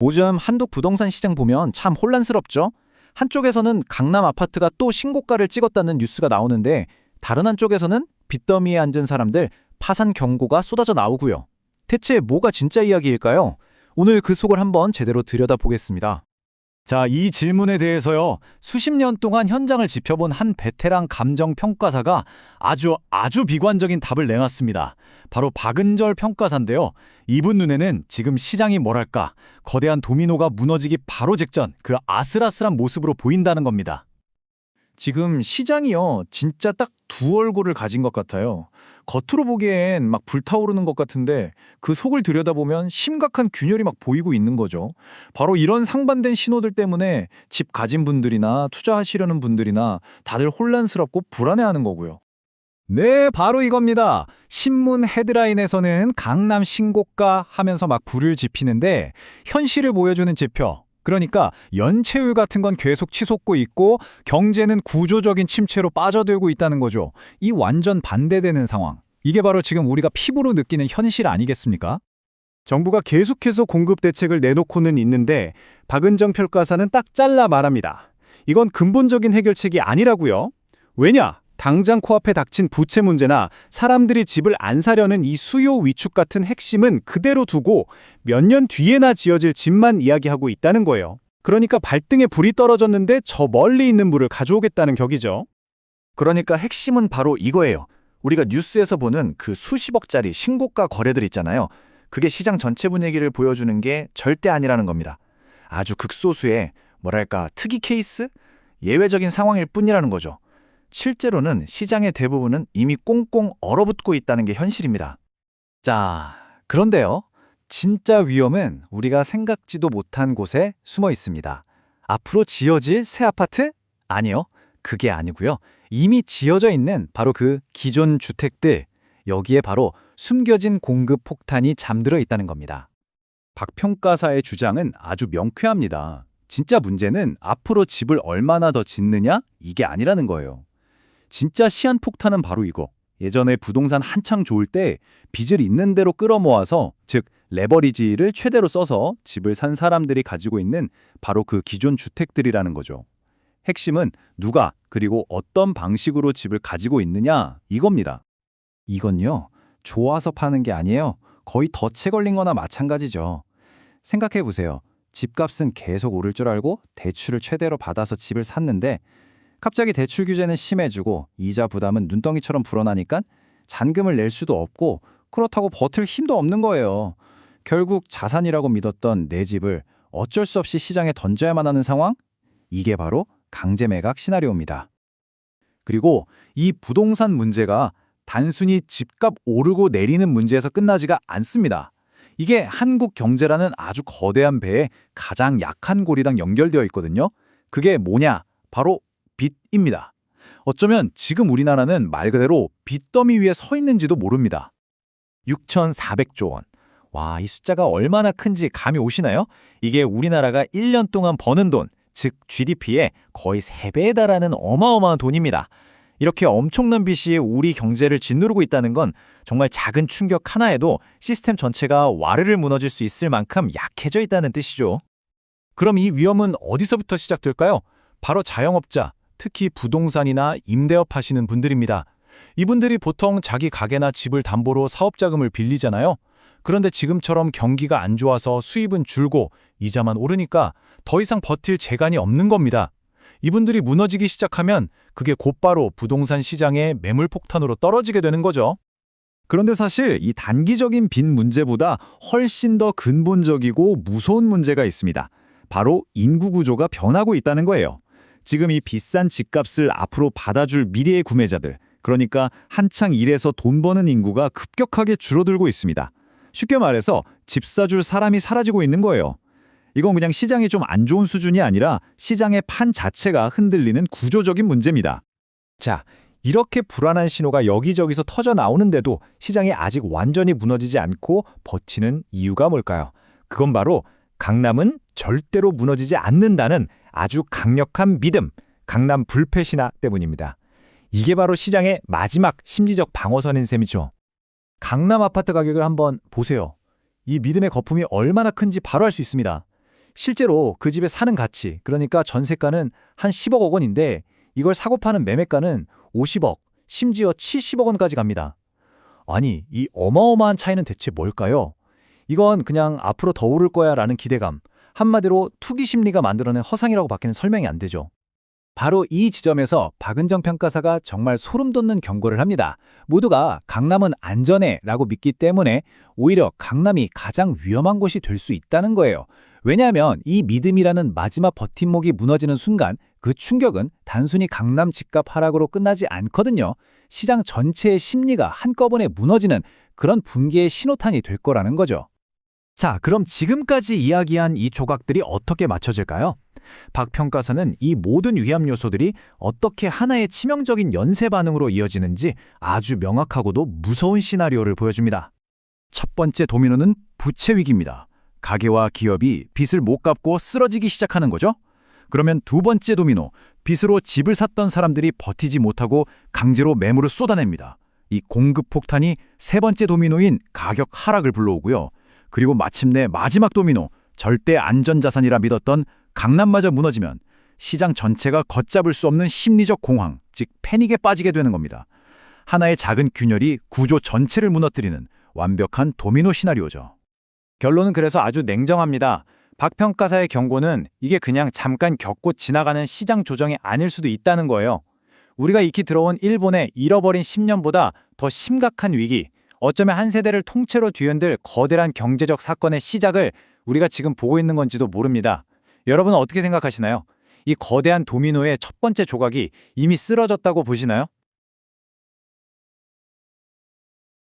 요즘 한국 부동산 시장 보면 참 혼란스럽죠? 한쪽에서는 강남 아파트가 또 신고가를 찍었다는 뉴스가 나오는데 다른 한쪽에서는 빚더미에 앉은 사람들 파산 경고가 쏟아져 나오고요. 대체 뭐가 진짜 이야기일까요? 오늘 그 속을 한번 제대로 들여다보겠습니다. 자, 이 질문에 대해서요. 수십 년 동안 현장을 지켜본 한 베테랑 감정 평가사가 아주 비관적인 답을 내놨습니다. 바로 박은절 평가사인데요. 이분 눈에는 지금 시장이 뭐랄까, 거대한 도미노가 무너지기 바로 직전 그 아슬아슬한 모습으로 보인다는 겁니다. 지금 시장이요, 진짜 딱 두 얼굴을 가진 것 같아요. 겉으로 보기엔 막 불타오르는 것 같은데 그 속을 들여다보면 심각한 균열이 막 보이고 있는 거죠. 바로 이런 상반된 신호들 때문에 집 가진 분들이나 투자하시려는 분들이나 다들 혼란스럽고 불안해하는 거고요. 네, 바로 이겁니다. 신문 헤드라인에서는 강남 신고가 하면서 막 불을 지피는데 현실을 보여주는 지표, 그러니까 연체율 같은 건 계속 치솟고 있고 경제는 구조적인 침체로 빠져들고 있다는 거죠. 이 완전 반대되는 상황. 이게 바로 지금 우리가 피부로 느끼는 현실 아니겠습니까? 정부가 계속해서 공급 대책을 내놓고는 있는데 박은정 평가사는 딱 잘라 말합니다. 이건 근본적인 해결책이 아니라고요. 왜냐? 당장 코앞에 닥친 부채 문제나 사람들이 집을 안 사려는 이 수요 위축 같은 핵심은 그대로 두고 몇 년 뒤에나 지어질 집만 이야기하고 있다는 거예요. 그러니까 발등에 불이 떨어졌는데 저 멀리 있는 불을 가져오겠다는 격이죠. 그러니까 핵심은 바로 이거예요. 우리가 뉴스에서 보는 그 수십억짜리 신고가 거래들 있잖아요. 그게 시장 전체 분위기를 보여주는 게 절대 아니라는 겁니다. 아주 극소수의 뭐랄까 특이 케이스? 예외적인 상황일 뿐이라는 거죠. 실제로는 시장의 대부분은 이미 꽁꽁 얼어붙고 있다는 게 현실입니다. 자, 그런데요. 진짜 위험은 우리가 생각지도 못한 곳에 숨어 있습니다. 앞으로 지어질 새 아파트? 아니요. 그게 아니고요. 이미 지어져 있는 바로 그 기존 주택들, 여기에 바로 숨겨진 공급 폭탄이 잠들어 있다는 겁니다. 박 평가사의 주장은 아주 명쾌합니다. 진짜 문제는 앞으로 집을 얼마나 더 짓느냐? 이게 아니라는 거예요. 진짜 시한폭탄은 바로 이거. 예전에 부동산 한창 좋을 때 빚을 있는 대로 끌어모아서, 즉 레버리지를 최대로 써서 집을 산 사람들이 가지고 있는 바로 그 기존 주택들이라는 거죠. 핵심은 누가 그리고 어떤 방식으로 집을 가지고 있느냐 이겁니다. 이건요. 좋아서 파는 게 아니에요. 거의 덫에 걸린 거나 마찬가지죠. 생각해 보세요. 집값은 계속 오를 줄 알고 대출을 최대로 받아서 집을 샀는데 갑자기 대출 규제는 심해지고 이자 부담은 눈덩이처럼 불어나니까 잔금을 낼 수도 없고 그렇다고 버틸 힘도 없는 거예요. 결국 자산이라고 믿었던 내 집을 어쩔 수 없이 시장에 던져야만 하는 상황? 이게 바로 강제 매각 시나리오입니다. 그리고 이 부동산 문제가 단순히 집값 오르고 내리는 문제에서 끝나지가 않습니다. 이게 한국 경제라는 아주 거대한 배에 가장 약한 고리랑 연결되어 있거든요. 그게 뭐냐? 바로 빚입니다. 어쩌면 지금 우리나라는 말 그대로 빚더미 위에 서 있는지도 모릅니다. 6,400조 원. 와, 이 숫자가 얼마나 큰지 감이 오시나요? 이게 우리나라가 1년 동안 버는 돈, 즉 GDP의 거의 3배에 달하는 어마어마한 돈입니다. 이렇게 엄청난 빚이 우리 경제를 짓누르고 있다는 건 정말 작은 충격 하나에도 시스템 전체가 와르르 무너질 수 있을 만큼 약해져 있다는 뜻이죠. 그럼 이 위험은 어디서부터 시작될까요? 바로 자영업자, 특히 부동산이나 임대업 하시는 분들입니다. 이분들이 보통 자기 가게나 집을 담보로 사업자금을 빌리잖아요. 그런데 지금처럼 경기가 안 좋아서 수입은 줄고 이자만 오르니까 더 이상 버틸 재간이 없는 겁니다. 이분들이 무너지기 시작하면 그게 곧바로 부동산 시장의 매물 폭탄으로 떨어지게 되는 거죠. 그런데 사실 이 단기적인 빚 문제보다 훨씬 더 근본적이고 무서운 문제가 있습니다. 바로 인구 구조가 변하고 있다는 거예요. 지금 이 비싼 집값을 앞으로 받아줄 미래의 구매자들, 그러니까 한창 일해서 돈 버는 인구가 급격하게 줄어들고 있습니다. 쉽게 말해서 집 사줄 사람이 사라지고 있는 거예요. 이건 그냥 시장이 좀 안 좋은 수준이 아니라 시장의 판 자체가 흔들리는 구조적인 문제입니다. 자, 이렇게 불안한 신호가 여기저기서 터져 나오는데도 시장이 아직 완전히 무너지지 않고 버티는 이유가 뭘까요? 그건 바로 강남은 절대로 무너지지 않는다는 아주 강력한 믿음, 강남 불패 신화 때문입니다. 이게 바로 시장의 마지막 심리적 방어선인 셈이죠. 강남 아파트 가격을 한번 보세요. 이 믿음의 거품이 얼마나 큰지 바로 알 수 있습니다. 실제로 그 집에 사는 가치, 그러니까 전세가는 한 10억 원인데 이걸 사고 파는 매매가는 50억, 심지어 70억 원까지 갑니다. 아니, 이 어마어마한 차이는 대체 뭘까요? 이건 그냥 앞으로 더 오를 거야 라는 기대감, 한마디로 투기 심리가 만들어낸 허상이라고 밖에는 설명이 안 되죠. 바로 이 지점에서 박은정 평가사가 정말 소름 돋는 경고를 합니다. 모두가 강남은 안전해 라고 믿기 때문에 오히려 강남이 가장 위험한 곳이 될 수 있다는 거예요. 왜냐하면 이 믿음이라는 마지막 버팀목이 무너지는 순간 그 충격은 단순히 강남 집값 하락으로 끝나지 않거든요. 시장 전체의 심리가 한꺼번에 무너지는 그런 붕괴의 신호탄이 될 거라는 거죠. 자, 그럼 지금까지 이야기한 이 조각들이 어떻게 맞춰질까요? 박 평가사는 이 모든 위험 요소들이 어떻게 하나의 치명적인 연쇄 반응으로 이어지는지 아주 명확하고도 무서운 시나리오를 보여줍니다. 첫 번째 도미노는 부채 위기입니다. 가게와 기업이 빚을 못 갚고 쓰러지기 시작하는 거죠. 그러면 두 번째 도미노, 빚으로 집을 샀던 사람들이 버티지 못하고 강제로 매물을 쏟아냅니다. 이 공급 폭탄이 세 번째 도미노인 가격 하락을 불러오고요. 그리고 마침내 마지막 도미노, 절대 안전자산이라 믿었던 강남마저 무너지면 시장 전체가 걷잡을 수 없는 심리적 공황, 즉 패닉에 빠지게 되는 겁니다. 하나의 작은 균열이 구조 전체를 무너뜨리는 완벽한 도미노 시나리오죠. 결론은 그래서 아주 냉정합니다. 박 평가사의 경고는 이게 그냥 잠깐 겪고 지나가는 시장 조정이 아닐 수도 있다는 거예요. 우리가 익히 들어온 일본의 잃어버린 10년보다 더 심각한 위기, 어쩌면 한 세대를 통째로 뒤흔들 거대한 경제적 사건의 시작을 우리가 지금 보고 있는 건지도 모릅니다. 여러분은 어떻게 생각하시나요? 이 거대한 도미노의 첫 번째 조각이 이미 쓰러졌다고 보시나요?